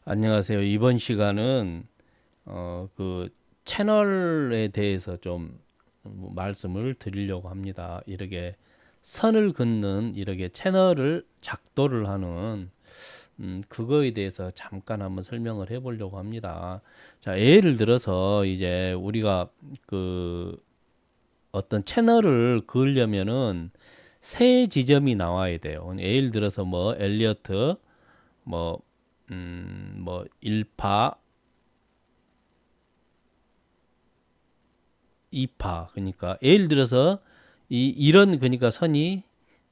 안녕하세요. 이번 시간은 그 채널에 대해서 좀 말씀을 드리려고 합니다. 이렇게 선을 긋는 이렇게 채널을 작도를 하는 그거에 대해서 잠깐 한번 설명을 해보려고 합니다. 자, 예를 들어서 이제 우리가 그 어떤 채널을 그으려면은 세 지점이 나와야 돼요. 예를 들어서 뭐 엘리어트 뭐 뭐 1파, 2파. 그러니까 예를 들어서 이런 그러니까 선이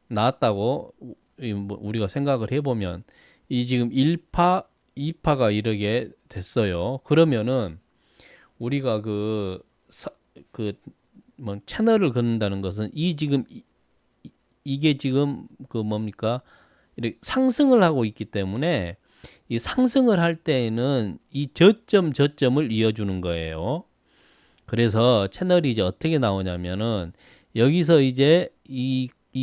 나왔다고 뭐 우리가 생각을 해보면 이 지금 1파, 2파가 이렇게 됐어요. 그러면은 우리가 뭐 채널을 긋는다는 것은 이 지금 이게 지금 그 뭡니까? 이렇게 상승을 하고 있기 때문에 이 상승을 할 때에는 이 저점을 이어주는 거예요. 그래서 채널이 이제 어떻게 나오냐면은 여기서 이제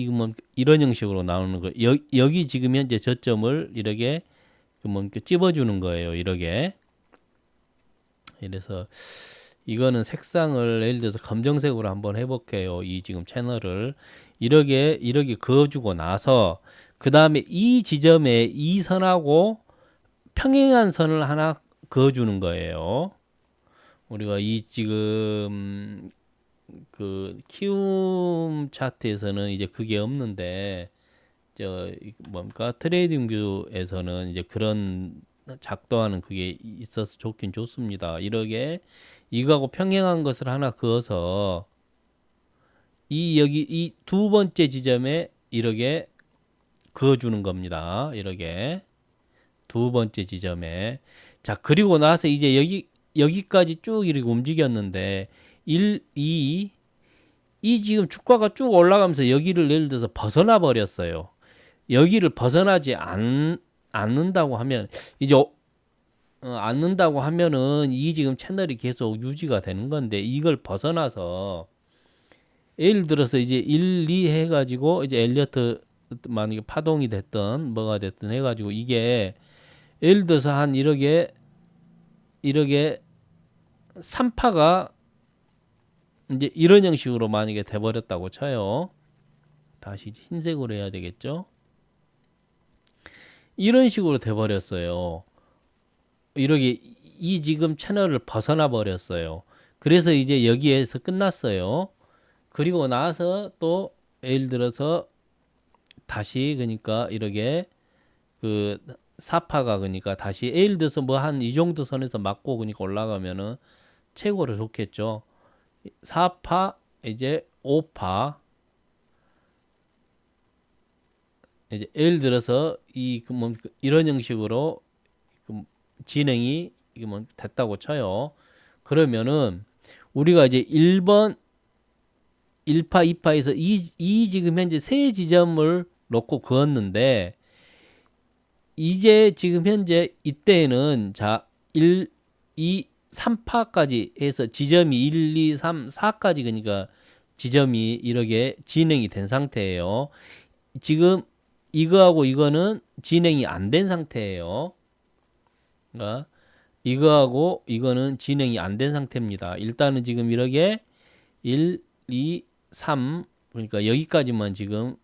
뭐 이런 형식으로 나오는 거. 여기 지금 현재 저점을 이렇게 뭐 이렇게 찝어주는 거예요. 이렇게. 이래서 이거는 색상을 예를 들어서 검정색으로 한번 해볼게요. 이 지금 채널을 이렇게 그어주고 나서 그 다음에 이 지점에 이 선하고 평행한 선을 하나 그어주는 거예요. 우리가 이 지금 그 키움 차트에서는 이제 그게 없는데 뭡니까 트레이딩 뷰에서는 이제 그런 작동하는 그게 있어서 좋긴 좋습니다. 이렇게 이거하고 평행한 것을 하나 그어서 이 여기 이 두 번째 지점에 이렇게 그어주는 겁니다. 이렇게 두 번째 지점에 자 그리고 나서 이제 여기까지 쭉 이렇게 움직였는데 1, 2, 이 지금 주가가 쭉 올라가면서 여기를 예를 들어서 벗어나 버렸어요. 여기를 벗어나지 않는다고 하면 이제 않는다고 하면은 이 지금 채널이 계속 유지가 되는 건데 이걸 벗어나서 예를 들어서 이제 1, 2 해가지고 이제 엘리어트 만약에 파동이 됐던 뭐가 됐든 해가지고 이게 예를 들어서 한 이렇게 3파가 이제 이런 형식으로 만약에 돼버렸다고 쳐요. 다시 흰색으로 해야 되겠죠? 이런 식으로 돼버렸어요. 이렇게 이 지금 채널을 벗어나 버렸어요. 그래서 이제 여기에서 끝났어요. 그리고 나서 또 예를 들어서 다시 그러니까 이렇게 그 사파가 그러니까 다시 예를 들어서 뭐 한 이 정도 선에서 맞고 그러니까 올라가면은 최고로 좋겠죠. 4파 이제 5파 이제 예를 들어서 뭐 이런 형식으로 진행이 뭐 됐다고 쳐요. 그러면은 우리가 이제 1번 1파, 2파에서 이 지금 현재 세 지점을 놓고 그었는데 이제 지금 현재 이때에는 자 1, 2, 3파까지 해서 지점이 1, 2, 3, 4까지 그러니까 지점이 이렇게 진행이 된 상태예요. 지금 이거하고 이거는 진행이 안 된 상태예요. 그러니까 이거하고 이거는 진행이 안 된 상태입니다. 일단은 지금 이렇게 1, 2, 3 그러니까 여기까지만 지금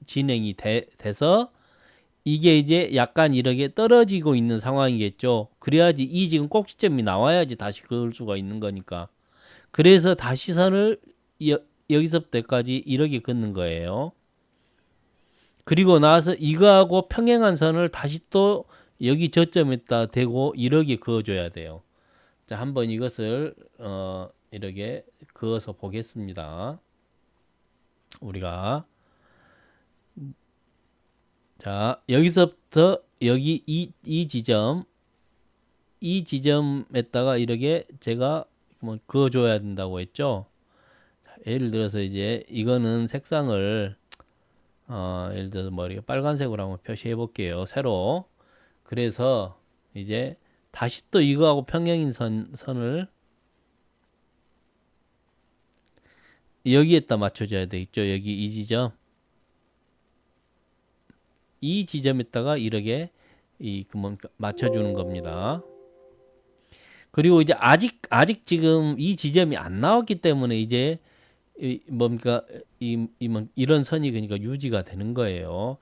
진행이 돼서 이게 이제 약간 이렇게 떨어지고 있는 상황이겠죠. 그래야지 이 지금 꼭지점이 나와야지 다시 그을 수가 있는 거니까. 그래서 다시 선을 여기서부터까지 이렇게 긋는 거예요. 그리고 나서 이거하고 평행한 선을 다시 또 여기 저점에다 대고 이렇게 그어줘야 돼요. 자, 한번 이것을 이렇게 그어서 보겠습니다. 우리가 자 여기서부터 여기 이 지점 이 지점에다가 이렇게 제가 뭐 그어줘야 된다고 했죠. 예를 들어서 이제 이거는 색상을 예를 들어서 뭐 이렇게 빨간색으로 한번 표시해 볼게요. 새로. 그래서 이제 다시 또 이거하고 평행인 선을 여기에다 맞춰줘야 되겠죠. 여기 이 지점. 이 지점에다가 이렇게 맞춰주는 겁니다. 그리고 이제 아직 지금 이 지점이 안 나왔기 때문에 이제 이런 선이 그러니까 유지가 되는 거예요.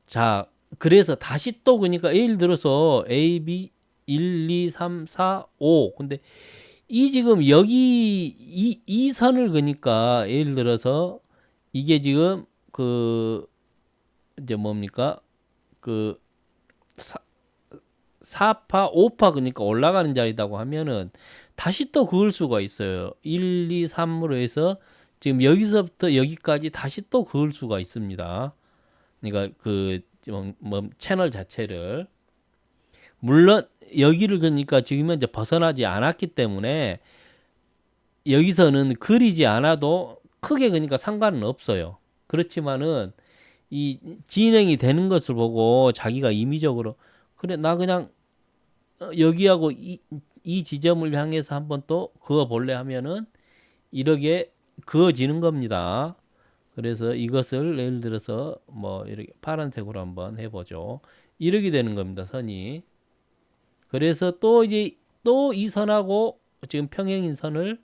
자, 그래서 다시 또 그러니까 예를 들어서 A, B 1, 2, 3, 4, 5. 근데 이 지금 여기 이 선을 그러니까 예를 들어서 이게 지금 그 이제 그 4파, 5파 그러니까 올라가는 자리다고 하면은 다시 또 그을 수가 있어요. 1, 2, 3으로 해서 지금 여기서부터 여기까지 다시 또 그을 수가 있습니다. 그러니까 채널 자체를 물론 여기를 그러니까 지금 현재 벗어나지 않았기 때문에 여기서는 그리지 않아도 크게 그러니까 상관은 없어요. 그렇지만은 이 진행이 되는 것을 보고 자기가 임의적으로 그래 나 그냥 여기하고 이 지점을 향해서 한번 또 그어 볼래 하면은 이렇게 그어지는 겁니다. 그래서 이것을 예를 들어서 뭐 이렇게 파란색으로 한번 해보죠. 이렇게 되는 겁니다. 선이. 그래서 또 이제 또 이 선하고 지금 평행인 선을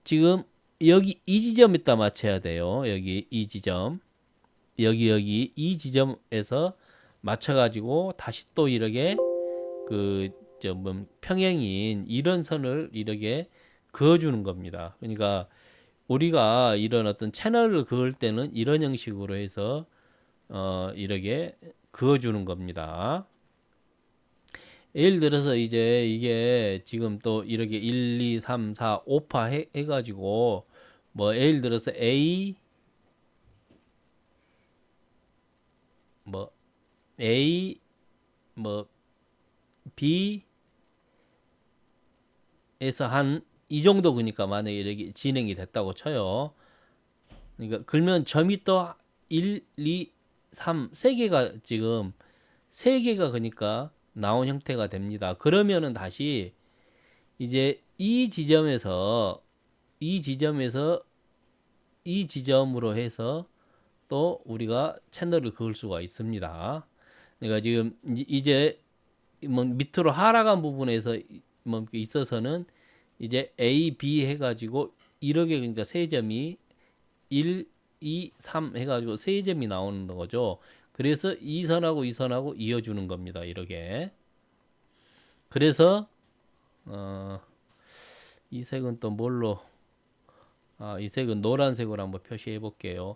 지금 여기 이 지점에다 맞춰야 돼요. 여기 이 지점. 여기 이 지점에서 맞춰가지고 다시 또 이렇게 평행인 이런 선을 이렇게 그어주는 겁니다. 그러니까 우리가 이런 어떤 채널을 그을 때는 이런 형식으로 해서 이렇게 그어주는 겁니다. 예를 들어서 이제 이게 지금 또 이렇게 1, 2, 3, 4, 5파 해가지고 뭐 예를 들어서 A 뭐 A 뭐 B에서 한 이 정도 그러니까 만약에 이렇게 진행이 됐다고 쳐요. 그러니까 그러면 점이 또 1, 2, 3, 세 개가 그러니까 나온 형태가 됩니다. 그러면은 다시 이제 이 지점으로 해서 또 우리가 채널을 그을 수가 있습니다. 그러니까 지금 이제 뭐 밑으로 하락한 부분에서 뭐 있어서는 이제 A, B 해가지고 이렇게 그러니까 세 점이 1, 2, 3 해가지고 세 점이 나오는 거죠. 그래서 이 선하고 이 선하고 이어주는 겁니다. 이렇게. 그래서 어, 이 색은 또 뭘로? 이 색은 노란색으로 한번 표시해 볼게요.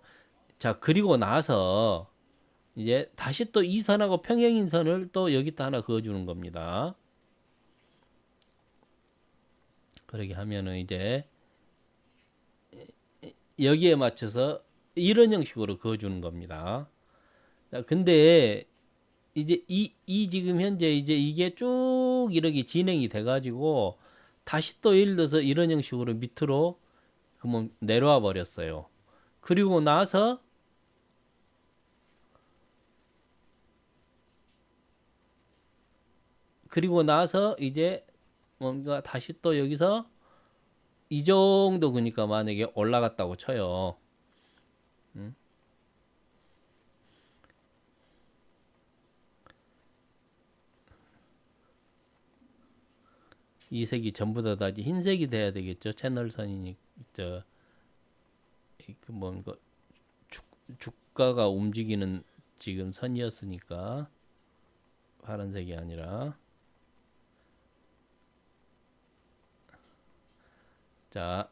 자, 그리고 나서 이제 다시 또 이 선하고 평행인 선을 또 여기다 하나 그어주는 겁니다. 그렇게 하면은 이제 여기에 맞춰서 이런 형식으로 그어주는 겁니다. 자, 근데 이제 이 지금 현재 이제 이게 쭉 이렇게 진행이 돼가지고 다시 또 예를 들어서 이런 형식으로 밑으로 그러면 내려와 버렸어요. 그리고 나서 이제 뭔가 다시 또 여기서 이 정도 그러니까 만약에 올라갔다고 쳐요. 이 색이 전부 다 이제 흰색이 돼야 되겠죠. 채널선이니 저 그 뭔가 주가가 움직이는 지금 선이었으니까 파란색이 아니라 자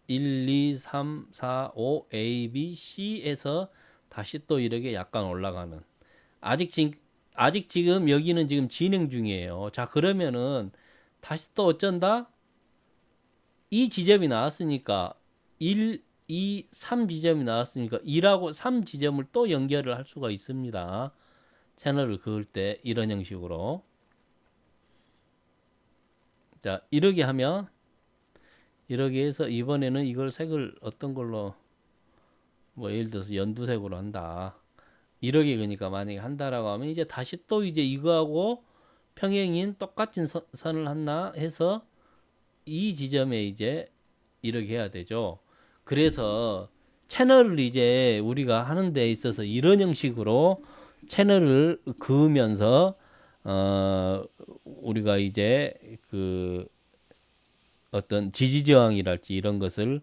1, 2, 3, 4, 5 A, B, C에서 다시 또 이렇게 약간 올라가는 아직 지금 여기는 지금 진행 중이에요. 자 그러면은 다시 또 어쩐다? 이 지점이 나왔으니까 1, 2, 3 지점이 나왔으니까 1하고 3 지점을 또 연결을 할 수가 있습니다. 채널을 그을 때 이런 형식으로. 자, 이렇게 해서 이번에는 이걸 색을 어떤 걸로 뭐 예를 들어서 연두색으로 한다. 이렇게 그러니까 만약에 한다라고 하면 이제 다시 또 이제 이거하고 평행인 똑같은 선을 하나 해서 이 지점에 이제 이렇게 해야 되죠. 그래서 채널을 이제 우리가 하는 데 있어서 이런 형식으로 채널을 그으면서 우리가 이제 그 어떤 지지 저항이랄지 이런 것을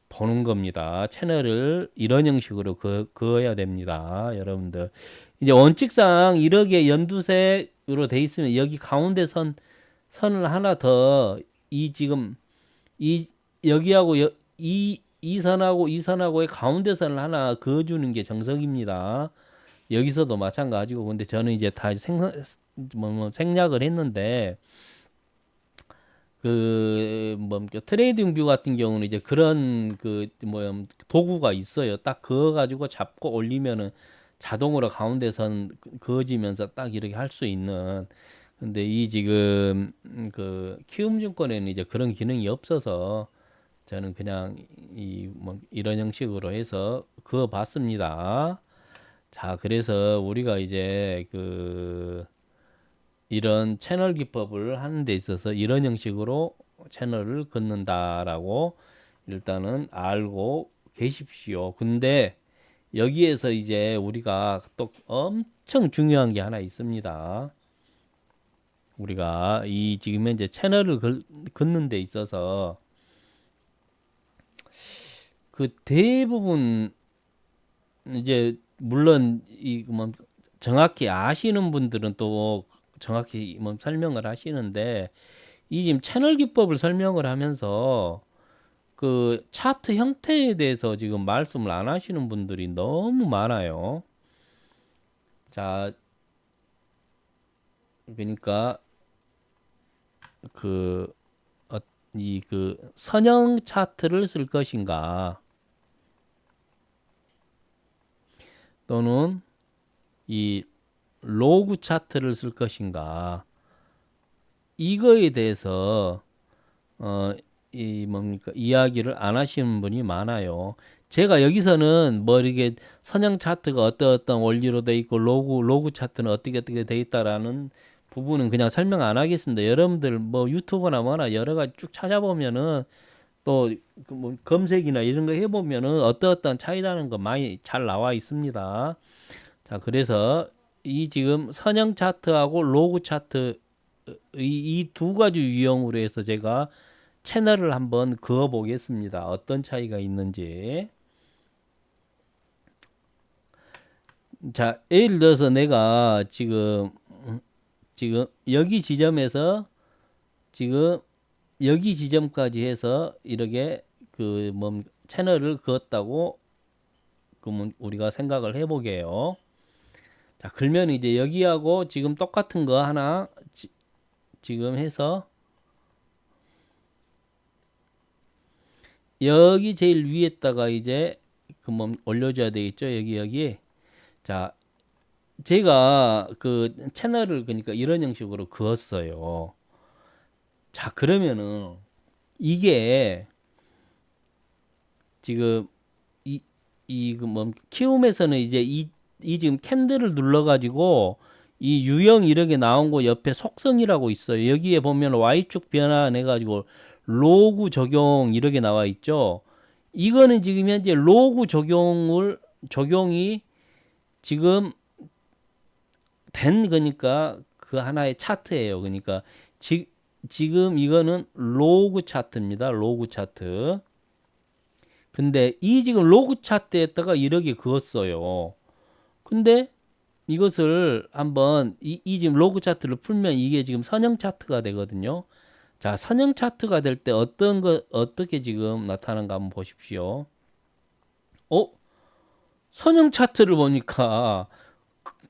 보는 겁니다. 채널을 이런 형식으로 그어야 됩니다. 여러분들. 이제 원칙상 이렇게 연두색으로 돼 있으면 여기 가운데 선을 하나 더 이 지금 이 여기하고 이 선하고 이 선하고의 가운데 선을 하나 그어주는 게 정석입니다. 여기서도 마찬가지고 근데 저는 이제 다 생략을 했는데 트레이딩 뷰 같은 경우는 이제 그런 도구가 있어요. 딱 그어 가지고 잡고 올리면은 자동으로 가운데 선 그어지면서 딱 이렇게 할 수 있는. 근데 이 지금 키움증권에는 이제 그런 기능이 없어서 저는 그냥 이런 형식으로 해서 그어 봤습니다. 자, 그래서 우리가 이제 이런 채널 기법을 하는 데 있어서 이런 형식으로 채널을 긋는다라고 일단은 알고 계십시오. 근데 여기에서 이제 우리가 또 엄청 중요한 게 하나 있습니다. 우리가 이 지금 현재 채널을 긋는 데 있어서 그 대부분 이제 물론 정확히 아시는 분들은 또 정확히 설명을 하시는데 이 지금 채널 기법을 설명을 하면서 그 차트 형태에 대해서 지금 말씀을 안 하시는 분들이 너무 많아요. 자, 그러니까 그 선형 차트를 쓸 것인가 또는 이 로그 차트를 쓸 것인가 이거에 대해서 이야기를 안 하시는 분이 많아요. 제가 여기서는 이렇게 선형 차트가 어떤 원리로 돼 있고 로그 차트는 어떻게 돼 있다라는 부분은 그냥 설명 안 하겠습니다. 여러분들 유튜브나 뭐나 여러 가지 쭉 찾아보면은 또 검색이나 이런 거 해보면은 어떤 차이라는 거 많이 잘 나와 있습니다. 자, 그래서 이 지금 선형 차트하고 로그 차트 이 두 가지 유형으로 해서 제가 채널을 한번 그어 보겠습니다. 어떤 차이가 있는지. 자, 예를 들어서 내가 지금 여기 지점에서 지금 여기 지점까지 해서 이렇게 채널을 그었다고 그러면 우리가 생각을 해보게요. 자, 그러면 이제 여기하고 지금 똑같은 거 하나 지금 해서 여기 제일 위에다가 이제 올려줘야 되겠죠. 여기. 자, 제가 그 채널을 그러니까 이런 형식으로 그었어요. 자, 그러면은 이게 지금 키움에서는 이제 이 지금 캔들을 눌러가지고 이 유형 이렇게 나온 거 옆에 속성이라고 있어요. 여기에 보면 Y축 변환해가지고 로그 적용 이렇게 나와 있죠. 이거는 지금 현재 로그 적용이 지금 된 거니까 그 하나의 차트예요. 그러니까 지금 이거는 로그 차트입니다. 로그 차트. 근데 이 지금 로그 차트에다가 이렇게 그었어요. 근데 이것을 한번 이 지금 로그 차트를 풀면 이게 지금 선형 차트가 되거든요. 자, 선형 차트가 될 때 어떻게 지금 나타나는가 한번 보십시오. 선형 차트를 보니까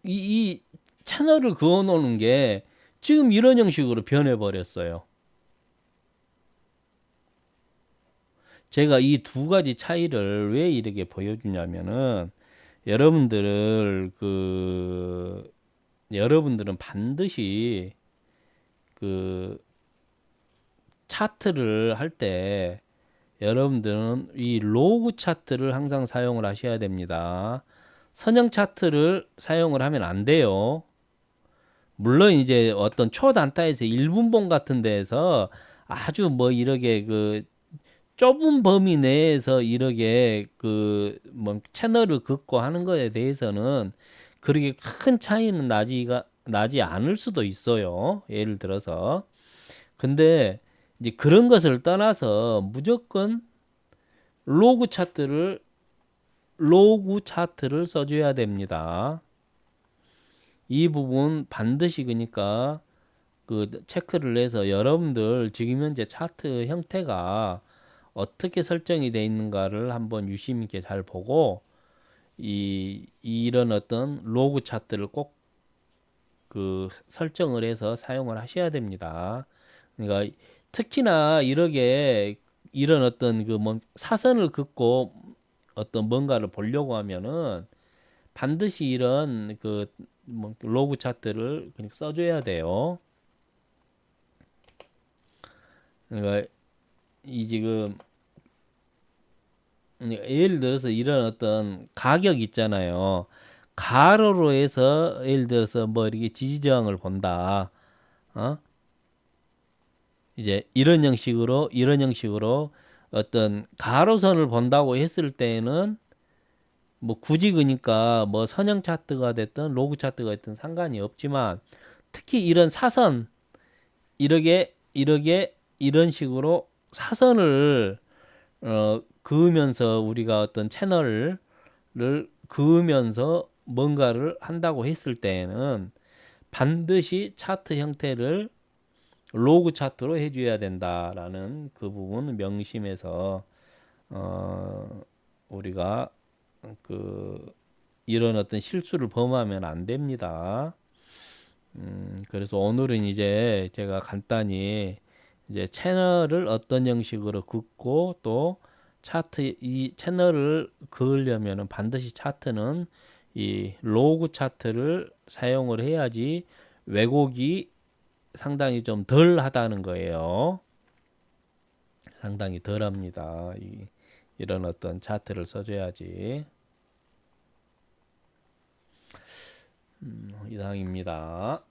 이 채널을 그어 놓는 게 지금 이런 형식으로 변해 버렸어요. 제가 이 두 가지 차이를 왜 이렇게 보여주냐면은 여러분들은 반드시 그 차트를 할 때 여러분들은 이 로그 차트를 항상 사용을 하셔야 됩니다. 선형 차트를 사용을 하면 안 돼요. 물론 이제 어떤 초단타에서 1분봉 같은 데에서 아주 이렇게 좁은 범위 내에서 이렇게 채널을 긋고 하는 거에 대해서는 그렇게 큰 차이는 나지 않을 수도 있어요. 예를 들어서. 근데 이제 그런 것을 떠나서 무조건 로그 차트를 써줘야 됩니다. 이 부분 반드시 그러니까 그 체크를 해서 여러분들 지금 현재 차트 형태가 어떻게 설정이 되어 있는가를 한번 유심 있게 잘 보고 이런 어떤 로그 차트를 꼭 그 설정을 해서 사용을 하셔야 됩니다. 그러니까 특히나 이런 어떤 그 뭐 사선을 긋고 어떤 뭔가를 보려고 하면은 반드시 이런 그 뭐 로그 차트를 그냥 써줘야 돼요. 그러니까 이 지금 예를 들어서 이런 어떤 가격 있잖아요. 가로로 해서 예를 들어서 뭐 이렇게 지지저항을 본다. 어? 이제 이런 형식으로 어떤 가로선을 본다고 했을 때에는 뭐 굳이 그니까 뭐 선형 차트가 됐든 로그 차트가 됐든 상관이 없지만 특히 이런 사선 이런 식으로 사선을 그으면서 우리가 어떤 채널을 그으면서 뭔가를 한다고 했을 때에는 반드시 차트 형태를 로그 차트로 해줘야 된다라는 그 부분 명심해서 우리가 그 이런 어떤 실수를 범하면 안 됩니다. 그래서 오늘은 이제 제가 간단히 이제 채널을 어떤 형식으로 긋고 또 이 채널을 그으려면은 반드시 차트는 이 로그 차트를 사용을 해야지 왜곡이 상당히 좀 덜 하다는 거예요. 상당히 덜 합니다. 이런 어떤 차트를 써줘야지. 이상입니다.